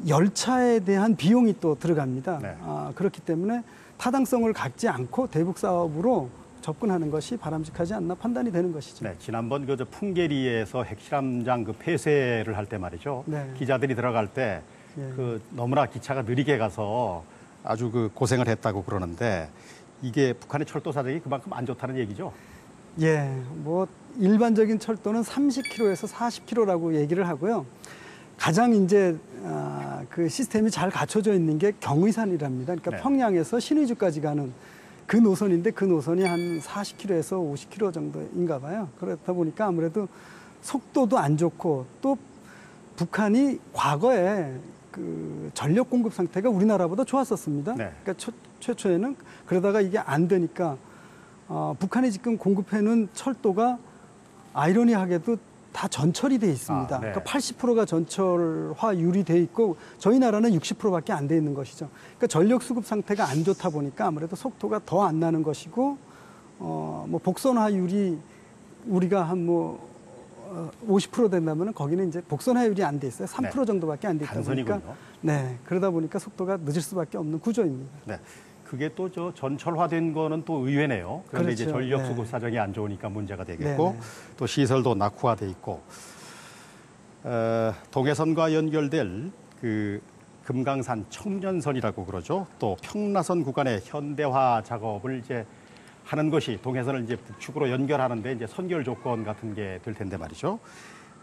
열차에 대한 비용이 또 들어갑니다. 네. 그렇기 때문에 타당성을 갖지 않고 대북 사업으로 접근하는 것이 바람직하지 않나 판단이 되는 것이죠. 네, 지난번 그 풍계리에서 핵실험장 그 폐쇄를 할 때 말이죠. 네. 기자들이 들어갈 때 그 예. 너무나 기차가 느리게 가서 아주 그 고생을 했다고 그러는데, 이게 북한의 철도 사정이 그만큼 안 좋다는 얘기죠. 예, 뭐 일반적인 철도는 30km에서 40km라고 얘기를 하고요. 가장 이제 그 시스템이 잘 갖춰져 있는 게 경의선이랍니다. 그러니까 네. 평양에서 신의주까지 가는 그 노선인데 그 노선이 한 40km에서 50km 정도인가 봐요. 그렇다 보니까 아무래도 속도도 안 좋고, 또 북한이 과거에 그 전력 공급 상태가 우리나라보다 좋았었습니다. 네. 그러니까 최초에는 그러다가 이게 안 되니까 북한이 지금 공급해놓은 철도가 아이러니하게도 다 전철이 돼 있습니다. 네. 그러니까 80%가 전철화율이 돼 있고 저희 나라는 60%밖에 안 돼 있는 것이죠. 그러니까 전력 수급 상태가 안 좋다 보니까 아무래도 속도가 더 안 나는 것이고, 뭐 복선화율이 우리가 한 뭐 50% 된다면은 거기는 이제 복선화율이 안 돼 있어요. 3% 네. 정도밖에 안 돼 있다 보니까, 단선이군요. 네, 그러다 보니까 속도가 늦을 수밖에 없는 구조입니다. 네. 그게 또 저 전철화된 거는 또 의외네요. 그런데 이제 그렇죠. 전력 네. 수급 사정이 안 좋으니까 문제가 되겠고, 네, 네. 또 시설도 낙후화돼 있고, 동해선과 연결될 그 금강산 청년선이라고 그러죠. 또 평라선 구간의 현대화 작업을 이제 하는 것이 동해선을 이제 북측으로 연결하는데 이제 선결 조건 같은 게 될 텐데 말이죠.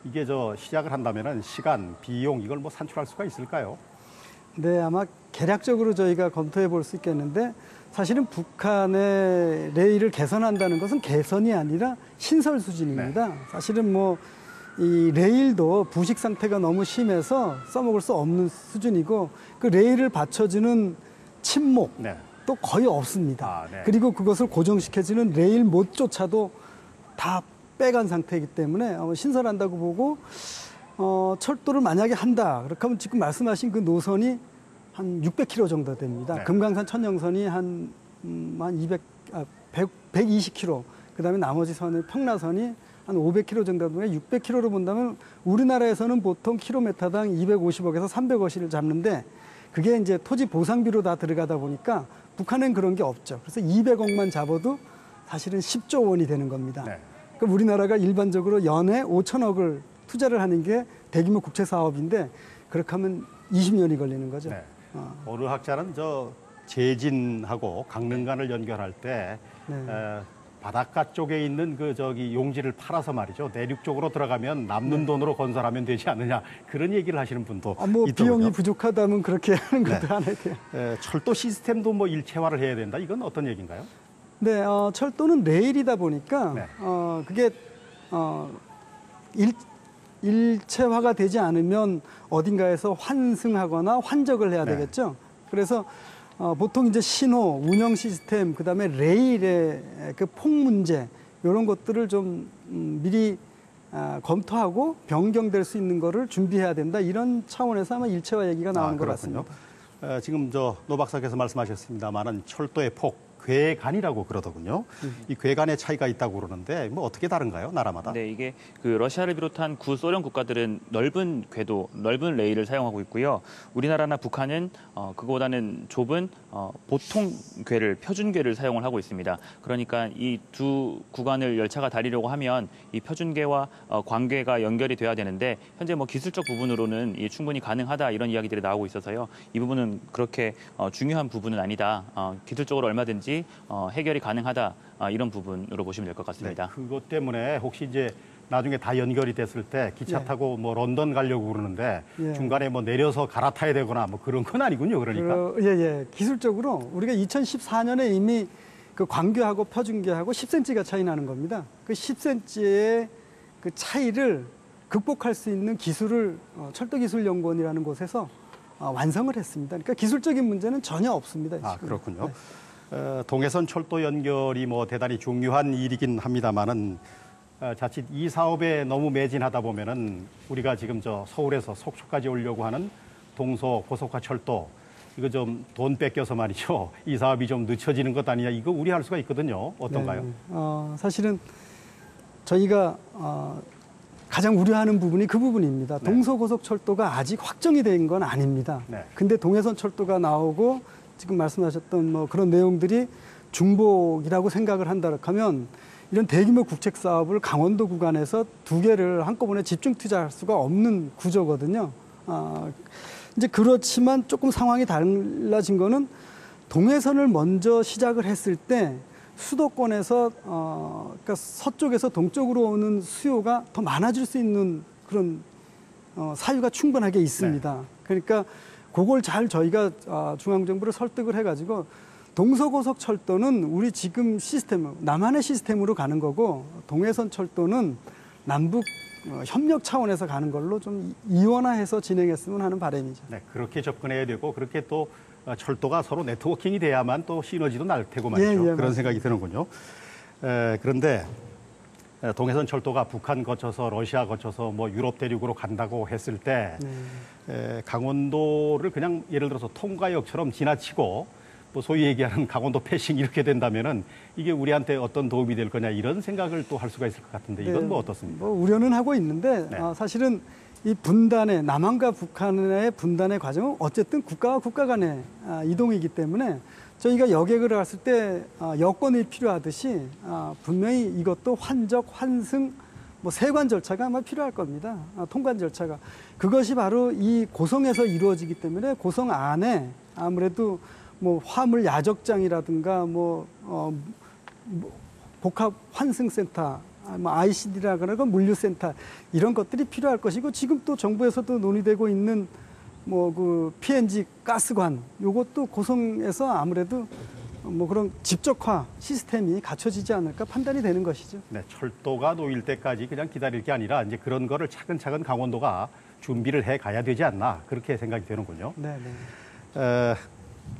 이게 저 시작을 한다면은 시간, 비용 이걸 뭐 산출할 수가 있을까요? 네, 아마 개략적으로 저희가 검토해 볼 수 있겠는데, 사실은 북한의 레일을 개선한다는 것은 개선이 아니라 신설 수준입니다. 사실은 뭐 이 레일도 부식 상태가 너무 심해서 써먹을 수 없는 수준이고, 그 레일을 받쳐주는 침목 네. 또 거의 없습니다. 네. 그리고 그것을 고정시켜주는 레일 못조차도 다 빼간 상태이기 때문에 신설한다고 보고, 철도를 만약에 한다 그렇게 하면 지금 말씀하신 그 노선이 한 600km 정도 됩니다. 네. 금강산 천령선이 한 120km, 그다음에 나머지 선의 평라선이 한 500km 정도 되면 600km로 본다면 우리나라에서는 보통 킬로미터당 250억에서 300억을 잡는데, 그게 이제 토지 보상비로 다 들어가다 보니까 북한은 그런 게 없죠. 그래서 200억만 잡아도 사실은 10조 원이 되는 겁니다. 네. 그럼 우리나라가 일반적으로 연에 5천억을 투자를 하는 게 대규모 국채 사업인데, 그렇게 하면 20년이 걸리는 거죠. 네. 어느 학자는 저 제진하고 강릉간을 연결할 때 네. 바닷가 쪽에 있는 그 저기 용지를 팔아서 말이죠. 내륙 쪽으로 들어가면 남는 돈으로 건설하면 되지 않느냐, 그런 얘기를 하시는 분도 뭐 있더군요. 비용이 부족하다면 그렇게 하는 것도 하나에 돼요. 철도 시스템도 뭐 일체화를 해야 된다. 이건 어떤 얘기인가요? 네, 철도는 레일이다 보니까 네. 그게 일체화가 되지 않으면 어딘가에서 환승하거나 환적을 해야 네. 되겠죠. 그래서 보통 이제 신호, 운영 시스템, 그다음에 레일의 그 폭 문제, 이런 것들을 좀 미리 검토하고 변경될 수 있는 거를 준비해야 된다. 이런 차원에서 아마 일체화 얘기가 나오는 것 그렇군요. 같습니다. 지금 저 노 박사께서 말씀하셨습니다만은 철도의 폭, 괴간이라고 그러더군요. 이 괴간의 차이가 있다고 그러는데 뭐 어떻게 다른가요, 나라마다? 네, 이게 그 러시아를 비롯한 구소련 국가들은 넓은 궤도, 넓은 레일을 사용하고 있고요. 우리나라나 북한은 그거보다는 좁은 보통 궤를, 표준궤를 사용을 하고 있습니다. 그러니까 이 두 구간을 열차가 달리려고 하면 이 표준궤와 광궤가 연결이 돼야 되는데, 현재 뭐 기술적 부분으로는 충분히 가능하다, 이런 이야기들이 나오고 있어서요. 이 부분은 그렇게 중요한 부분은 아니다. 기술적으로 얼마든지 해결이 가능하다, 이런 부분으로 보시면 될 것 같습니다. 네, 그것 때문에 혹시 이제 나중에 다 연결이 됐을 때 기차 예. 타고 뭐 런던 가려고 그러는데 예. 중간에 뭐 내려서 갈아타야 되거나 뭐 그런 건 아니군요. 그러니까. 예. 기술적으로 우리가 2014년에 이미 그 광교하고 표준교하고 10cm가 차이 나는 겁니다. 그 10cm의 그 차이를 극복할 수 있는 기술을 철도기술연구원이라는 곳에서 완성을 했습니다. 그러니까 기술적인 문제는 전혀 없습니다. 아, 지금. 그렇군요. 네. 동해선 철도 연결이 뭐 대단히 중요한 일이긴 합니다만은 자칫 이 사업에 너무 매진하다 보면은 우리가 지금 저 서울에서 속초까지 오려고 하는 동서 고속화 철도 이거 좀 돈 뺏겨서 말이죠. 이 사업이 좀 늦춰지는 것 아니냐 이거 우려할 수가 있거든요. 어떤가요? 네. 사실은 저희가 가장 우려하는 부분이 그 부분입니다. 네. 동서고속철도가 아직 확정이 된 건 아닙니다. 네. 근데 동해선 철도가 나오고 지금 말씀하셨던 뭐 그런 내용들이 중복이라고 생각을 한다 하면 이런 대규모 국책 사업을 강원도 구간에서 두 개를 한꺼번에 집중 투자할 수가 없는 구조거든요. 이제 그렇지만 조금 상황이 달라진 거는 동해선을 먼저 시작을 했을 때 수도권에서 그러니까 서쪽에서 동쪽으로 오는 수요가 더 많아질 수 있는 그런 사유가 충분하게 있습니다. 네. 그러니까 그걸 잘 저희가 중앙정부를 설득을 해가지고 동서고속철도는 우리 지금 시스템, 남한의 시스템으로 가는 거고 동해선 철도는 남북 협력 차원에서 가는 걸로 좀 이원화해서 진행했으면 하는 바람이죠. 네, 그렇게 접근해야 되고 그렇게 또 철도가 서로 네트워킹이 돼야만 또 시너지도 날 테고 말이죠. 그런 맞습니다. 생각이 드는군요. 그런데 동해선 철도가 북한 거쳐서 러시아 거쳐서 뭐 유럽 대륙으로 간다고 했을 때 강원도를 그냥 예를 들어서 통과역처럼 지나치고 뭐 소위 얘기하는 강원도 패싱 이렇게 된다면은 이게 우리한테 어떤 도움이 될 거냐 이런 생각을 또 할 수가 있을 것 같은데 이건 뭐 어떻습니까? 뭐 우려는 하고 있는데 네. 사실은 이 분단의 남한과 북한의 분단의 과정은 어쨌든 국가와 국가 간의 이동이기 때문에 저희가 여객을 갔을 때 여권이 필요하듯이 분명히 이것도 환적, 환승, 뭐 세관 절차가 아마 필요할 겁니다. 통관 절차가. 그것이 바로 이 고성에서 이루어지기 때문에 고성 안에 아무래도 뭐 화물 야적장이라든가 복합 환승센터, 뭐 ICD라거나 물류센터 이런 것들이 필요할 것이고 지금 또 정부에서도 논의되고 있는 뭐 그 PNG 가스관 요것도 고성에서 아무래도 뭐 그런 집적화 시스템이 갖춰지지 않을까 판단이 되는 것이죠. 네, 철도가 놓일 때까지 그냥 기다릴 게 아니라 이제 그런 거를 차근차근 강원도가 준비를 해 가야 되지 않나 그렇게 생각이 되는군요. 네.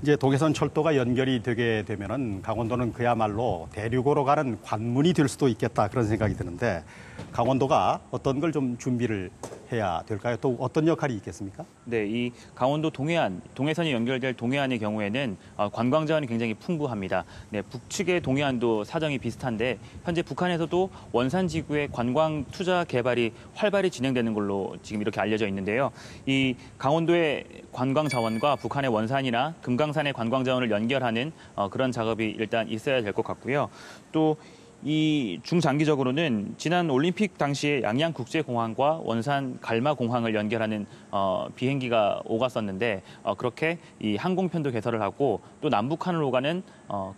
이제 동해선 철도가 연결이 되게 되면은 강원도는 그야말로 대륙으로 가는 관문이 될 수도 있겠다 그런 생각이 드는데 강원도가 어떤 걸 좀 준비를 해야 될까요? 또 어떤 역할이 있겠습니까? 네, 이 강원도 동해선이 연결될 동해안의 경우에는 관광 자원이 굉장히 풍부합니다. 네, 북측의 동해안도 사정이 비슷한데 현재 북한에서도 원산 지구의 관광 투자 개발이 활발히 진행되는 걸로 지금 이렇게 알려져 있는데요. 이 강원도의 관광 자원과 북한의 원산이나 금강산의 관광 자원을 연결하는 그런 작업이 일단 있어야 될 것 같고요. 또 이 중장기적으로는 지난 올림픽 당시에 양양국제공항과 원산 갈마공항을 연결하는 비행기가 오갔었는데 그렇게 이 항공편도 개설을 하고 또 남북한으로 가는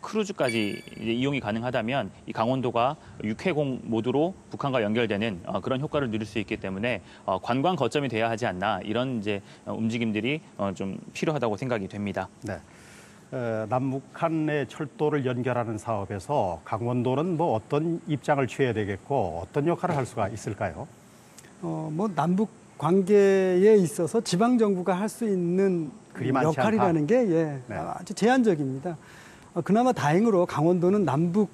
크루즈까지 이제 이용이 가능하다면 이 강원도가 육해공 모드로 북한과 연결되는 그런 효과를 누릴 수 있기 때문에 관광 거점이 돼야 하지 않나 이런 이제 움직임들이 좀 필요하다고 생각이 됩니다. 네. 남북한의 철도를 연결하는 사업에서 강원도는 뭐 어떤 입장을 취해야 되겠고 어떤 역할을 할 수가 있을까요? 뭐 남북 관계에 있어서 지방 정부가 할 수 있는 역할이라는 게 아주 제한적입니다. 그나마 다행으로 강원도는 남북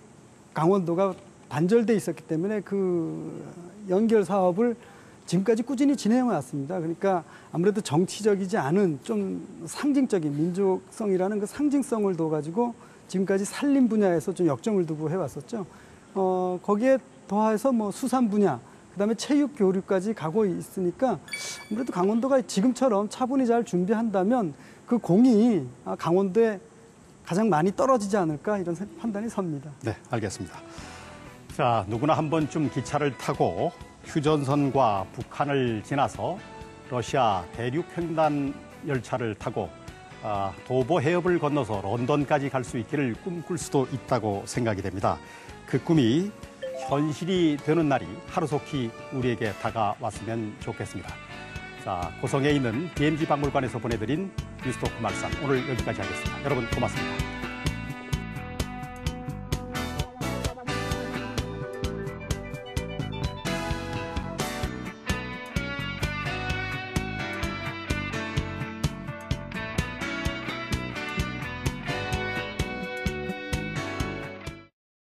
강원도가 단절돼 있었기 때문에 그 연결 사업을 지금까지 꾸준히 진행해 왔습니다. 그러니까 아무래도 정치적이지 않은 좀 상징적인 민족성이라는 그 상징성을 둬가지고 지금까지 산림 분야에서 좀 역점을 두고 해왔었죠. 거기에 더해서 뭐 수산 분야, 그다음에 체육 교류까지 가고 있으니까 아무래도 강원도가 지금처럼 차분히 잘 준비한다면 그 공이 강원도에 가장 많이 떨어지지 않을까 이런 판단이 섭니다. 네, 알겠습니다. 자, 누구나 한 번쯤 기차를 타고 휴전선과 북한을 지나서 러시아 대륙 횡단 열차를 타고 도보 해협을 건너서 런던까지 갈 수 있기를 꿈꿀 수도 있다고 생각이 됩니다. 그 꿈이 현실이 되는 날이 하루속히 우리에게 다가왔으면 좋겠습니다. 자, 고성에 있는 DMZ 박물관에서 보내드린 뉴스토크 말씀 오늘 여기까지 하겠습니다. 여러분 고맙습니다.